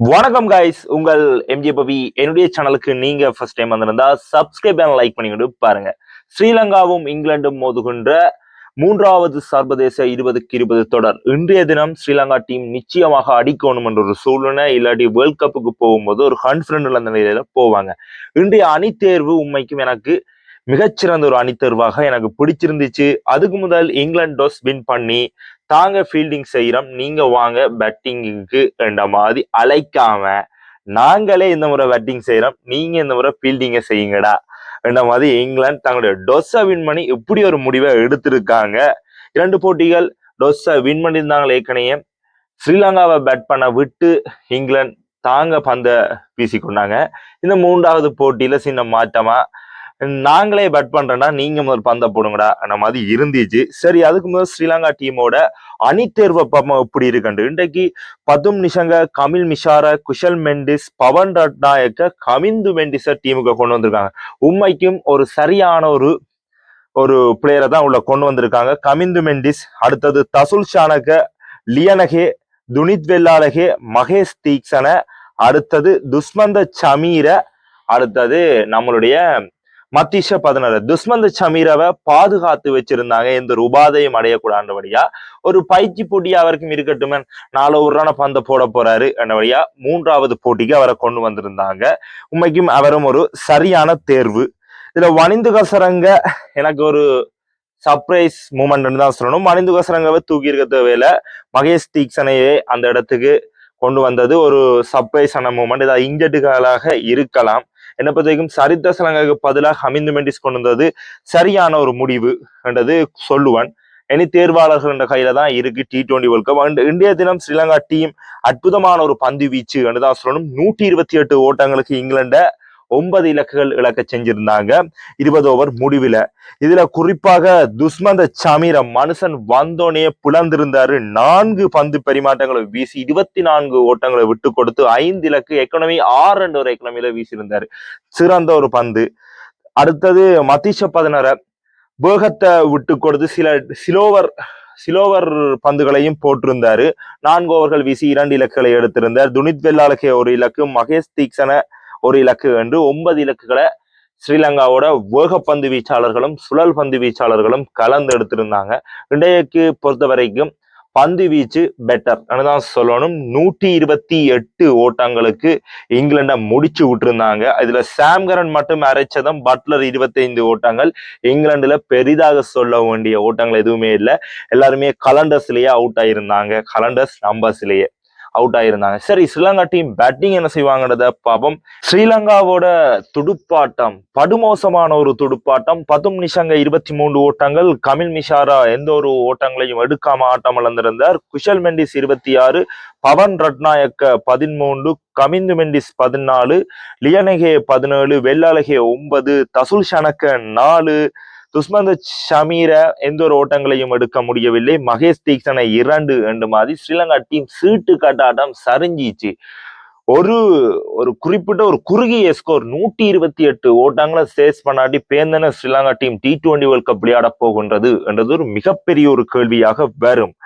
வணக்கம் கைஸ், உங்கள் எம்ஜே பவி. என்னுடைய சேனலுக்கு நீங்க ஃபர்ஸ்ட் டைம் வந்திருந்தா சப்ஸ்கிரைப் அண்ட் லைக் பண்ணிக்கிட்டு பாருங்க. ஸ்ரீலங்காவும் இங்கிலாந்தும் மோதுகின்ற மூன்றாவது சர்வதேச 20-20 தொடர் இன்றைய தினம் ஸ்ரீலங்கா டீம் நிச்சயமாக அடிக்கணும் என்ற ஒரு சூழ்நிலை, இல்லாட்டி வேர்ல்ட் கப்புக்கு போகும்போது ஒரு கான்பிடன்ட் அந்த நிலையில போவாங்க. இன்றைய அணி தேர்வு உண்மைக்கும் எனக்கு மிகச்சிறந்த ஒரு அணித்தேர்வாக எனக்கு பிடிச்சிருந்துச்சு. அதுக்கு முதல் இங்கிலாந்து டோஸ் வின் பண்ணி தாங்க ஃபீல்டிங் செய்யறோம், நீங்க வாங்க பேட்டிங்க்கு என்ற மாதிரி அழைக்காம நாங்களே இந்த முறை பேட்டிங் செய்யறோம், நீங்க இந்த முறை ஃபீல்டிங்கை செய்யுங்கடா என்ற மாதிரி இங்கிலாந்து தங்களுடைய டொஸ்ஸை வின் பண்ணி இப்படி ஒரு முடிவை எடுத்திருக்காங்க. 2 போட்டிகள் டொஸ்ஸை வின் பண்ணியிருந்தாங்க ஏற்கனவே. ஸ்ரீலங்காவை பேட் பண்ண விட்டு இங்கிலாந்து தாங்க பந்த வீசிக்கொண்டாங்க. இந்த 3வது போட்டியில சின்ன மாற்றமா நாங்களே பேட் பண்றேன்னா நீங்க முதல் பந்த போடுங்கடா அந்த மாதிரி இருந்துச்சு. சரி, அதுக்கு முதல் ஸ்ரீலங்கா டீமோட அணி தேர்வை பார்ப்போம் எப்படி இருக்குண்டு. இன்றைக்கு பதும் நிஷங்க, கமில் மிஷார, குஷல் மெண்டிஸ், பவன் ரட்நாயக்க, கமிந்து மெண்டிஸ டீமுக்கு கொண்டு வந்திருக்காங்க. உண்மைக்கும் ஒரு சரியான ஒரு பிளேயரை தான் உள்ள கொண்டு வந்திருக்காங்க. கமிந்து மெண்டிஸ், அடுத்தது தசுல் ஷானக, லியனகே, துனித் வெல்லாலகே, மகேஷ் தீக்ஷன, அடுத்தது துஷ்மந்த சமீர, அடுத்தது நம்மளுடைய மத்திஷ 16. துஷ்மந்த சமீரவை பாதுகாத்து வச்சிருந்தாங்க, எந்த ஒரு உபாதையும் அடையக்கூடாதுபடியா. ஒரு பயிற்சி போட்டியா அவருக்கும் இருக்கட்டும், 4 ரன பந்த போட போறாரு என்றபடியா 3வது போட்டிக்கு அவரை கொண்டு வந்திருந்தாங்க. உண்மைக்கும் அவரும் ஒரு சரியான தேர்வு. இதுல வனிந்து கசரங்க எனக்கு ஒரு சர்ப்ரைஸ் மூமெண்ட் தான் சொல்லணும். வனிந்து கசரங்கவை தூக்கி இருக்க தேவையில மகேஷ் தீக்ஷனையே அந்த இடத்துக்கு கொண்டு வந்தது ஒரு சர்ப்ரைஸான மூமெண்ட். இதை இன்ஜெட்டுகளாக இருக்கலாம். என்னை பொறுத்த வரைக்கும் சரித்த சலங்காக்கு பதிலாக கமிந்து மெண்டிஸ் கொண்டு வந்தது சரியான ஒரு முடிவு என்றது சொல்லுவான். இனி தேர்வாளர்கள் என்ற கையில தான் இருக்கு T20 வேர்ல்ட் கப். இன்றைய தினம் ஸ்ரீலங்கா டீம் அற்புதமான ஒரு பந்து வீச்சு என்றுதான் சொல்லணும். 128 ஓட்டங்களுக்கு இங்கிலாண்ட 9 இலக்குகள் இழக்க செஞ்சிருந்தாங்க 20 ஓவர் முடிவுல. இதுல குறிப்பாக துஷ்மந்த சமீர மனுஷன் வந்தோனே புலந்திருந்தாரு. 4 பந்து பரிமாற்றங்களை வீசி 24 ஓட்டங்களை விட்டு கொடுத்து 5 இலக்கு, எக்கனமி 6 என்ற ஒரு எக்கனமியில வீசியிருந்தாரு. சிறந்த ஒரு பந்து. அடுத்தது மத்திஷ 16 வேகத்தை விட்டு கொடுத்து சிலோவர் பந்துகளையும் போட்டிருந்தாரு. 4 ஓவர்கள் வீசி 2 இலக்குகளை எடுத்திருந்தார். துனித் வெல்லாலகே 1 இலக்கு, மகேஷ் தீக்ஷன 1 இலக்கு என்று 9 இலக்குகளை ஸ்ரீலங்காவோட வேகப்பந்து வீச்சாளர்களும் சுழல் பந்து வீச்சாளர்களும் கலந்து எடுத்திருந்தாங்க. இன்றைக்கு பொறுத்த வரைக்கும் பந்து வீச்சு பெட்டர் தான் சொல்லணும். 128 ஓட்டங்களுக்கு இங்கிலாண்ட முடிச்சு விட்டுருந்தாங்க. இதுல சாம்கரன் மட்டும் அரைச்சதும், பட்லர் 25 ஓட்டங்கள். இங்கிலாந்துல பெரிதாக சொல்ல வேண்டிய ஓட்டங்கள் எதுவுமே இல்லை. எல்லாருமே கலண்டர்ஸ்லயே அவுட் ஆயிருந்தாங்க, கலண்டர்ஸ் நம்பர்ஸ்லயே அவுட் ஆயிருந்தாங்க. சரி, ஸ்ரீலங்கா டீம் பேட்டிங் என்ன செய்வாங்கன்றத பாப்போம். ஸ்ரீலங்காவோட துடுப்பாட்டம் படுமோசமான ஒரு துடுப்பாட்டம். பதும் நிஷங்க 23 ஓட்டங்கள், கமில் மிஷாரா எந்த ஒரு ஓட்டங்களையும் எடுக்காம ஆட்டம் இழந்திருந்தார். குஷல் மெண்டிஸ் 26, பவன் ரட்நாயக்க 13, கமிந்து மெண்டிஸ் 14, லியனகே 17, வெல்லாலகே 9, தசுல் ஷனக்க 4, துஷ்மந்த ஷமீர எந்த ஒரு ஓட்டங்களையும் எடுக்க முடியவில்லை. மகேஷ் தீக்ஷனை 2 என்று மாதிரி ஸ்ரீலங்கா டீம் சீட்டு கட்டாட்டம் சரிஞ்சிச்சு. ஒரு குறிப்பிட்ட ஒரு குறுகிய ஸ்கோர் 128 ஓட்டங்களை சேஸ் பண்ணாட்டி பேந்தன Sri Lanka team T20 world cup விளையாட போகின்றது என்றது ஒரு மிகப்பெரிய ஒரு கேள்வியாக வரும்.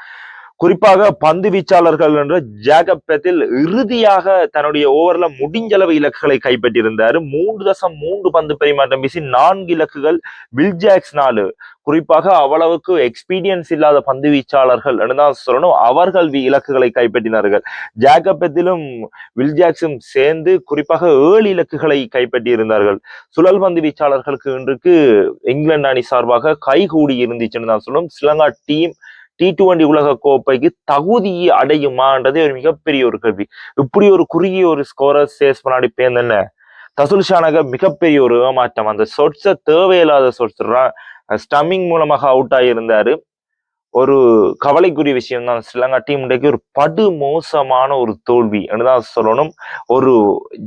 குறிப்பாக பந்து வீச்சாளர்கள் என்ற ஜேக்கப் பெத்தில் இறுதியாக தன்னுடைய ஓவர்ல முடிஞ்சளவு இலக்குகளை கைப்பற்றியிருந்தாரு. 3.3 பந்து பரிமாற்றம் வீசி 4 இலக்குகள். வில்ஜாக்ஸ் 4. குறிப்பாக அவ்வளவுக்கு எக்ஸ்பீரியன்ஸ் இல்லாத பந்து வீச்சாளர்கள் தான் சொல்லணும், அவர்கள் இலக்குகளை கைப்பற்றினார்கள். ஜேக்கப் பெத்திலும் வில்ஜாக்ஸும் சேர்ந்து குறிப்பாக 7 இலக்குகளை கைப்பற்றி இருந்தார்கள். சுழல் பந்து வீச்சாளர்களுக்கு இன்றைக்கு இங்கிலாந்து அணி சார்பாக கைகூடி இருந்துச்சுன்னு தான் சொல்லணும். ஸ்ரீலங்கா டீம் T20 உலக கோப்பைக்கு தகுதி அடையுமான்றது ஒரு மிகப்பெரிய ஒரு கேள்வி. இப்படி ஒரு குறுகிய ஒரு ஸ்கோரை சேஸ் பண்ணாடி பேர்ந்தன தசுல் ஷானக மிகப்பெரிய ஒரு ஏமாற்றம். அந்த சொட்ஸ தேவையில்லாத சொட்ஸ் ஸ்டம்மிங் மூலமாக அவுட் ஆகியிருந்தாரு. ஒரு கவலைக்குரிய விஷயம் தான். ஸ்ரீலங்கா டீம் இன்றைக்கு ஒரு படுமோசமான ஒரு தோல்வி என்றுதான் சொல்லணும். ஒரு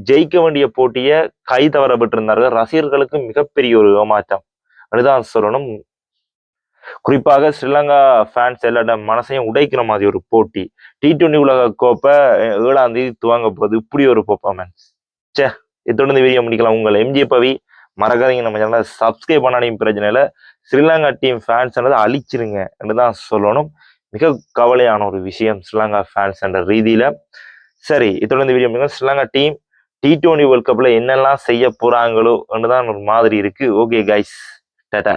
ஜெயிக்க வேண்டிய போட்டியை கை தவறப்பட்டிருந்தார்கள். ரசிகர்களுக்கு மிகப்பெரிய ஒரு ஏமாற்றம் என்றுதான் சொல்லணும். குறிப்பாக ஸ்ரீலங்கா ஃபேன்ஸ் எல்லா மனசையும் உடைக்கிற மாதிரி ஒரு போட்டி. T20 உலக கோப்பை 7ஆம் தேதி துவங்க போகுது. இப்படி ஒரு பெர்ஃபார்மன்ஸ். இதோட இந்த வீடியோ முடிக்கலாம். உங்கள் எம்ஜே பவி. மறக்காதீங்க, நம்ம சேனலை சப்ஸ்கிரைப் பண்ணாலையும் பிரச்சனை இல்லை. ஸ்ரீலங்கா டீம் ஃபேன்ஸ் அழிச்சிருங்க என்றுதான் சொல்லணும். மிக கவலையான ஒரு விஷயம் ஸ்ரீலங்கா ஃபேன்ஸ் என்ற ரீதியில. சரி, இத்தோட இந்த video Sri Lanka team T20 world கப்ல என்னெல்லாம் செய்ய போறாங்களோ தான் ஒரு மாதிரி இருக்கு. Okay guys, Tata.